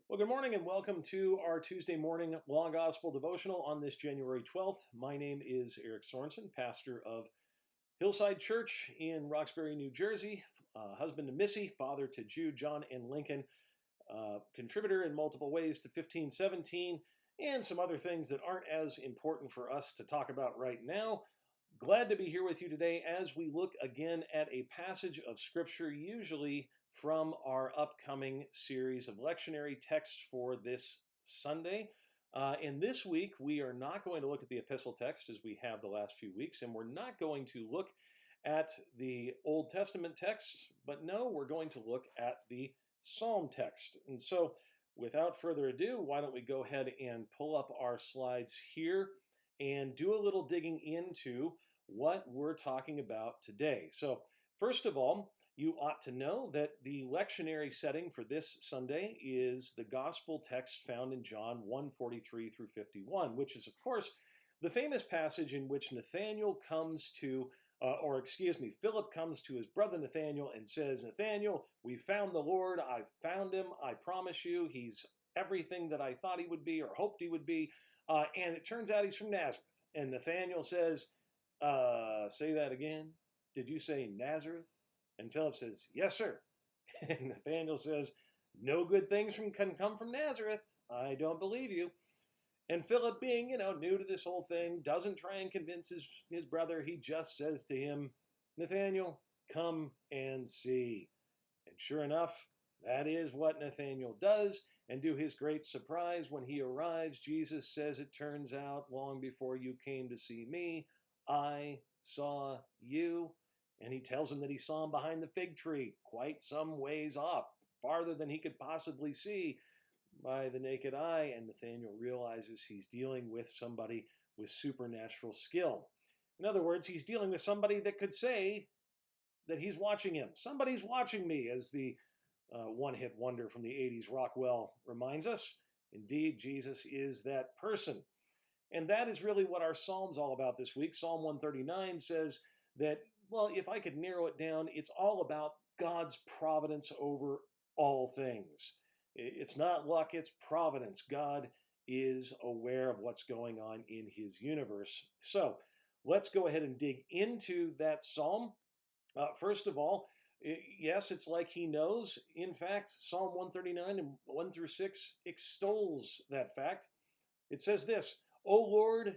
Well, good morning and welcome to our Tuesday morning Law Gospel devotional on this January 12th. My name is Eric Sorensen, pastor of Hillside Church in Roxbury, New Jersey, husband to Missy, father to Jude, John, and Lincoln, contributor in multiple ways to 1517, and some other things that aren't as important for us to talk about right now. Glad to be here with you today as we look again at a passage of Scripture, usually from our upcoming series of lectionary texts for this Sunday. And this week, we are not going to look at the epistle text as we have the last few weeks, and we're not going to look at the Old Testament texts, but no, we're going to look at the Psalm text. And so, without further ado, why don't we go ahead and pull up our slides here and do a little digging into what we're talking about today. So, first of all, you ought to know that the lectionary setting for this Sunday is the gospel text found in John 1:43 through 51, which is, of course, the famous passage in which Philip comes to his brother Nathanael and says, Nathanael, we found the Lord. I've found him. I promise you, he's everything that I thought he would be or hoped he would be. And it turns out he's from Nazareth. And Nathanael says, say that again. Did you say Nazareth? And Philip says, yes, sir. And Nathanael says, no good things can come from Nazareth. I don't believe you. And Philip, being, new to this whole thing, doesn't try and convince his brother. He just says to him, Nathanael, come and see. And sure enough, that is what Nathanael does. And to his great surprise, when he arrives, Jesus says, it turns out, long before you came to see me, I saw you. And he tells him that he saw him behind the fig tree, quite some ways off, farther than he could possibly see by the naked eye. And Nathanael realizes he's dealing with somebody with supernatural skill. In other words, he's dealing with somebody that could say that he's watching him. Somebody's watching me, as the one-hit wonder from the 80s Rockwell reminds us. Indeed, Jesus is that person. And that is really what our Psalm's all about this week. Psalm 139 says that, well, if I could narrow it down, it's all about God's providence over all things. It's not luck, it's providence. God is aware of what's going on in his universe. So let's go ahead and dig into that psalm. First of all, yes, it's like he knows. In fact, Psalm 139 and 1 through 6 extols that fact. It says this, O Lord,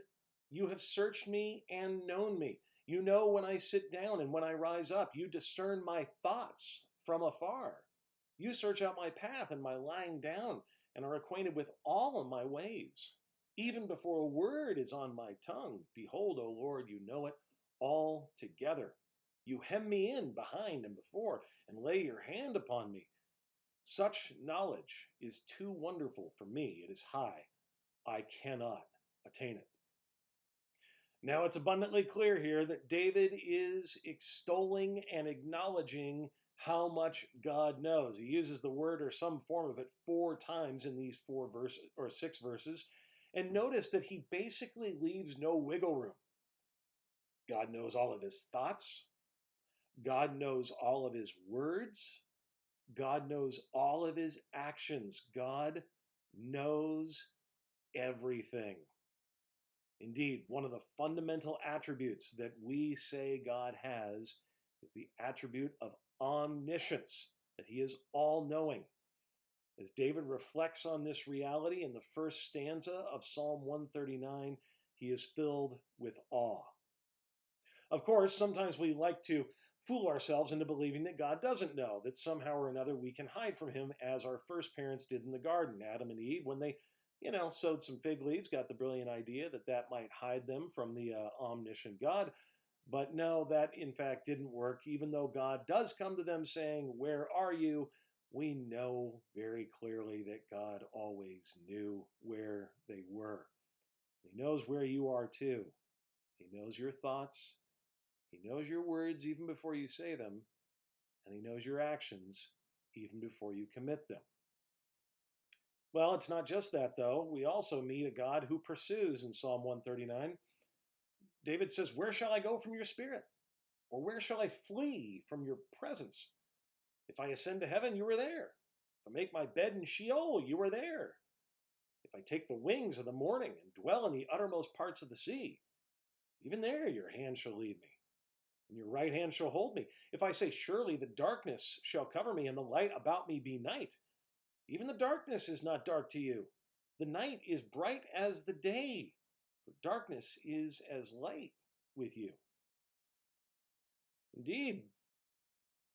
you have searched me and known me. You know when I sit down and when I rise up. You discern my thoughts from afar. You search out my path and my lying down and are acquainted with all of my ways. Even before a word is on my tongue, behold, O Lord, you know it all together. You hem me in behind and before and lay your hand upon me. Such knowledge is too wonderful for me. It is high. I cannot attain it. Now it's abundantly clear here that David is extolling and acknowledging how much God knows. He uses the word or some form of it 4 times in these 4 verses or 6 verses. And notice that he basically leaves no wiggle room. God knows all of his thoughts. God knows all of his words. God knows all of his actions. God knows everything. Indeed, one of the fundamental attributes that we say God has is the attribute of omniscience, that he is all-knowing. As David reflects on this reality in the first stanza of Psalm 139, he is filled with awe. Of course, sometimes we like to fool ourselves into believing that God doesn't know, that somehow or another we can hide from him, as our first parents did in the garden, Adam and Eve, when they sowed some fig leaves, got the brilliant idea that that might hide them from the omniscient God. But no, that in fact didn't work. Even though God does come to them saying, where are you? We know very clearly that God always knew where they were. He knows where you are too. He knows your thoughts. He knows your words even before you say them. And he knows your actions even before you commit them. Well, it's not just that, though. We also meet a God who pursues in Psalm 139. David says, where shall I go from your spirit? Or where shall I flee from your presence? If I ascend to heaven, you are there. If I make my bed in Sheol, you are there. If I take the wings of the morning and dwell in the uttermost parts of the sea, even there your hand shall lead me, and your right hand shall hold me. If I say, surely the darkness shall cover me, and the light about me be night, even the darkness is not dark to you. The night is bright as the day, for darkness is as light with you. Indeed,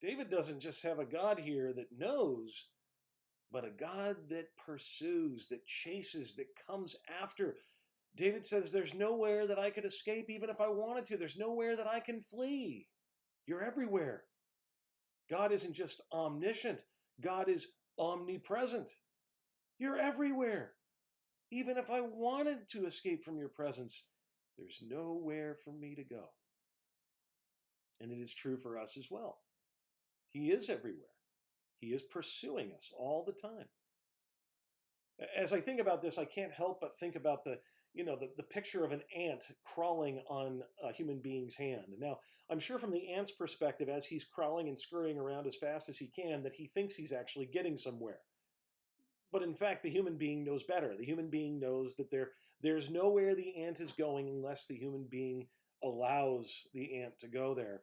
David doesn't just have a God here that knows, but a God that pursues, that chases, that comes after. David says, there's nowhere that I could escape even if I wanted to. There's nowhere that I can flee. You're everywhere. God isn't just omniscient. God is omnipresent. You're everywhere. Even if I wanted to escape from your presence, there's nowhere for me to go. And it is true for us as well. He is everywhere. He is pursuing us all the time. As I think about this, I can't help but think about the picture of an ant crawling on a human being's hand. Now, I'm sure from the ant's perspective, as he's crawling and scurrying around as fast as he can, that he thinks he's actually getting somewhere. But in fact, the human being knows better. The human being knows that there's nowhere the ant is going unless the human being allows the ant to go there.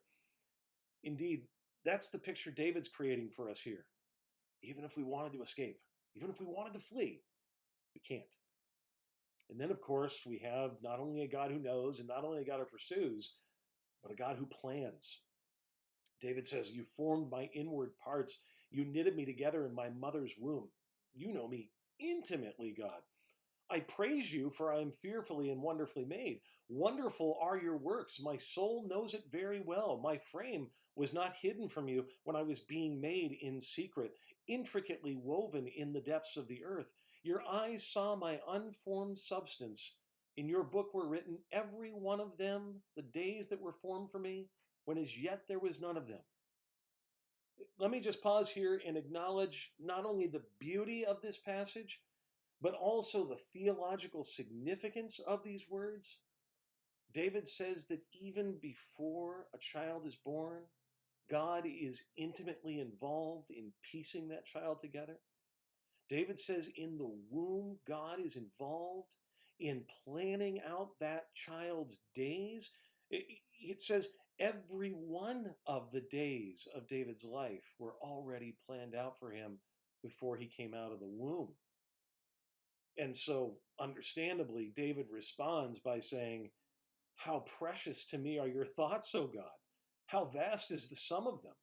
Indeed, that's the picture David's creating for us here. Even if we wanted to escape, even if we wanted to flee, we can't. And then, of course, we have not only a God who knows and not only a God who pursues, but a God who plans. David says, you formed my inward parts. You knitted me together in my mother's womb. You know me intimately, God. I praise you, for I am fearfully and wonderfully made. Wonderful are your works. My soul knows it very well. My frame was not hidden from you when I was being made in secret, intricately woven in the depths of the earth. Your eyes saw my unformed substance. In your book were written, every one of them, the days that were formed for me, when as yet there was none of them. Let me just pause here and acknowledge not only the beauty of this passage, but also the theological significance of these words. David says that even before a child is born, God is intimately involved in piecing that child together. David says in the womb, God is involved in planning out that child's days. It says every one of the days of David's life were already planned out for him before he came out of the womb. And so, understandably, David responds by saying, how precious to me are your thoughts, O God. How vast is the sum of them.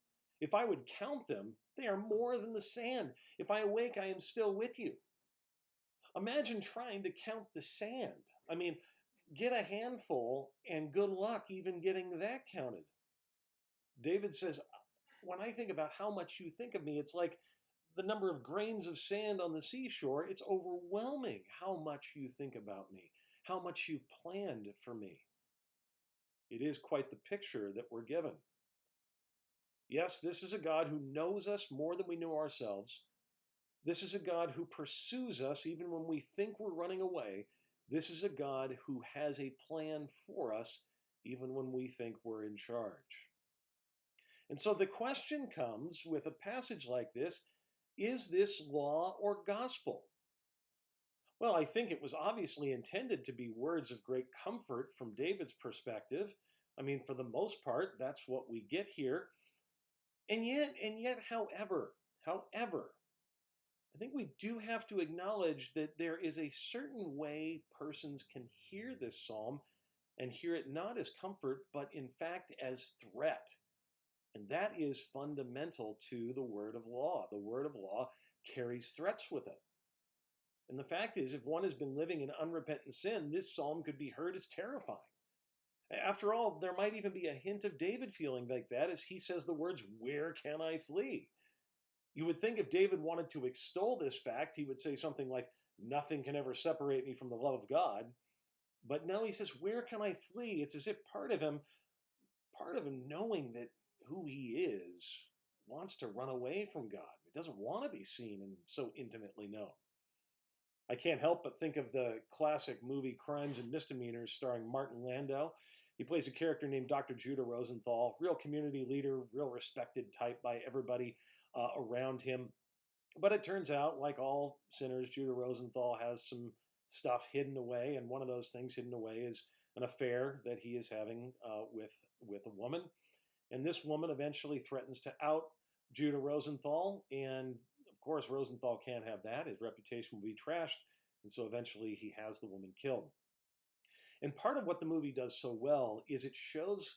If I would count them, they are more than the sand. If I awake, I am still with you. Imagine trying to count the sand. I mean, get a handful and good luck even getting that counted. David says, when I think about how much you think of me, it's like the number of grains of sand on the seashore. It's overwhelming how much you think about me, how much you've planned for me. It is quite the picture that we're given. Yes, this is a God who knows us more than we know ourselves. This is a God who pursues us even when we think we're running away. This is a God who has a plan for us even when we think we're in charge. And so the question comes with a passage like this, is this law or gospel? Well, I think it was obviously intended to be words of great comfort from David's perspective. I mean, for the most part, that's what we get here. And yet, however, I think we do have to acknowledge that there is a certain way persons can hear this psalm and hear it not as comfort, but in fact as threat. And that is fundamental to the word of law. The word of law carries threats with it. And the fact is, if one has been living in unrepentant sin, this psalm could be heard as terrifying. After all, there might even be a hint of David feeling like that as he says the words, where can I flee? You would think if David wanted to extol this fact, he would say something like, nothing can ever separate me from the love of God. But no, he says, where can I flee? It's as if part of him knowing that who he is wants to run away from God. He doesn't want to be seen and so intimately known. I can't help but think of the classic movie Crimes and Misdemeanors starring Martin Landau. He plays a character named Dr. Judah Rosenthal, real community leader, real respected type by everybody around him. But it turns out, like all sinners, Judah Rosenthal has some stuff hidden away, and one of those things hidden away is an affair that he is having with a woman. And this woman eventually threatens to out Judah Rosenthal, and of course Rosenthal can't have that. His reputation will be trashed, and so eventually he has the woman killed. And part of what the movie does so well is it shows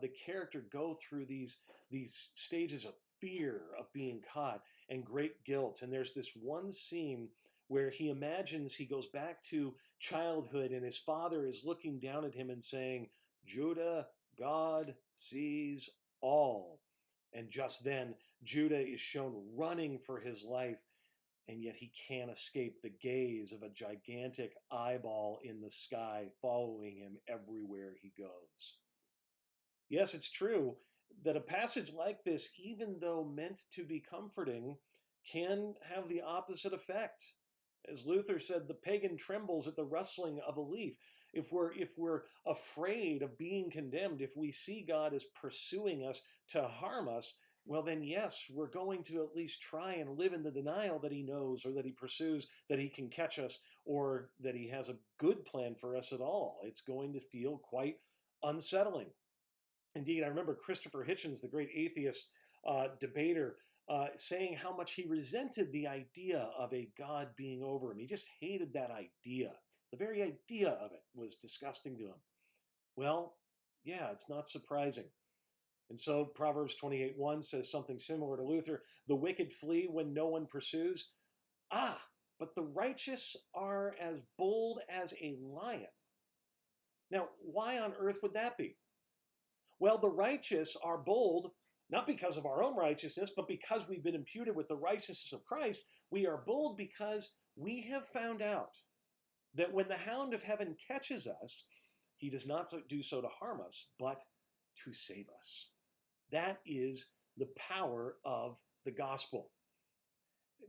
the character go through these stages of fear of being caught and great guilt. And there's this one scene where he imagines he goes back to childhood and his father is looking down at him and saying, "Judah, God sees all." And just then, Judah is shown running for his life, and yet he can't escape the gaze of a gigantic eyeball in the sky following him everywhere he goes. Yes, it's true that a passage like this, even though meant to be comforting, can have the opposite effect. As Luther said, the pagan trembles at the rustling of a leaf. If we're afraid of being condemned, if we see God as pursuing us to harm us, well then yes, we're going to at least try and live in the denial that he knows, or that he pursues, that he can catch us, or that he has a good plan for us at all. It's going to feel quite unsettling. Indeed, I remember Christopher Hitchens, the great atheist debater, saying how much he resented the idea of a God being over him. He just hated that idea. The very idea of it was disgusting to him. Well, yeah, it's not surprising. And so Proverbs 28:1 says something similar to Luther. The wicked flee when no one pursues. Ah, but the righteous are as bold as a lion. Now, why on earth would that be? Well, the righteous are bold, not because of our own righteousness, but because we've been imputed with the righteousness of Christ. We are bold because we have found out that when the hound of heaven catches us, he does not do so to harm us, but to save us. That is the power of the gospel.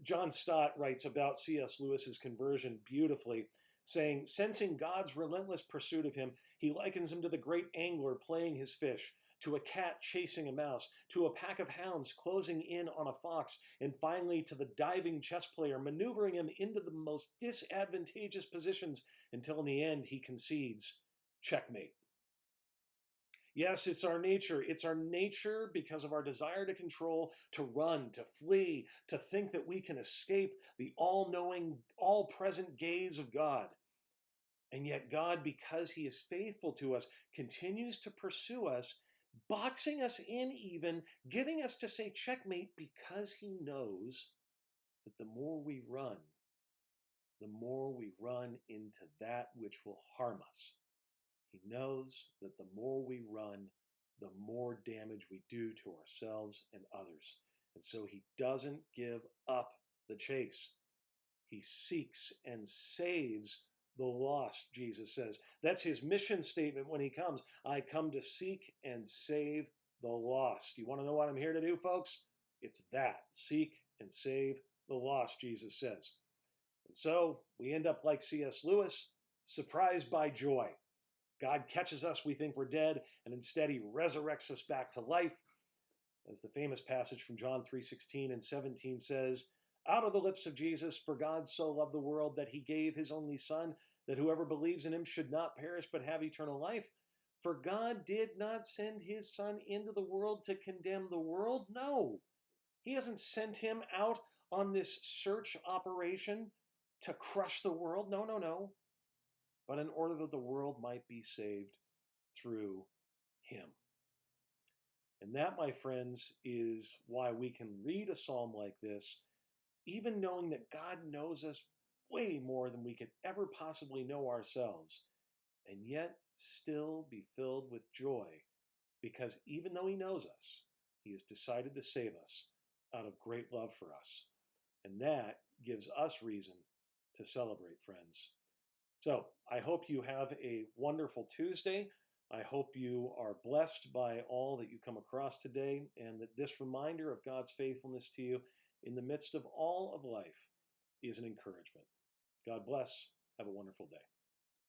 John Stott writes about C.S. Lewis's conversion beautifully, saying, sensing God's relentless pursuit of him, he likens him to the great angler playing his fish, to a cat chasing a mouse, to a pack of hounds closing in on a fox, and finally to the diving chess player maneuvering him into the most disadvantageous positions until in the end he concedes, checkmate. Yes, it's our nature. It's our nature because of our desire to control, to run, to flee, to think that we can escape the all-knowing, all-present gaze of God. And yet God, because he is faithful to us, continues to pursue us, boxing us in even, getting us to say checkmate because he knows that the more we run into that which will harm us. He knows that the more we run, the more damage we do to ourselves and others. And so he doesn't give up the chase. He seeks and saves the lost, Jesus says. That's his mission statement when he comes. I come to seek and save the lost. You want to know what I'm here to do, folks? It's that. Seek and save the lost, Jesus says. And so we end up like C.S. Lewis, surprised by joy. God catches us, we think we're dead, and instead he resurrects us back to life. As the famous passage from John 3:16 and 17 says, out of the lips of Jesus, for God so loved the world that he gave his only son, that whoever believes in him should not perish but have eternal life. For God did not send his son into the world to condemn the world. No, he hasn't sent him out on this search operation to crush the world. No, no, no. But in order that the world might be saved through him. And that, my friends, is why we can read a psalm like this, even knowing that God knows us way more than we could ever possibly know ourselves, and yet still be filled with joy, because even though he knows us, he has decided to save us out of great love for us. And that gives us reason to celebrate, friends. So I hope you have a wonderful Tuesday. I hope you are blessed by all that you come across today, and that this reminder of God's faithfulness to you in the midst of all of life is an encouragement. God bless. Have a wonderful day.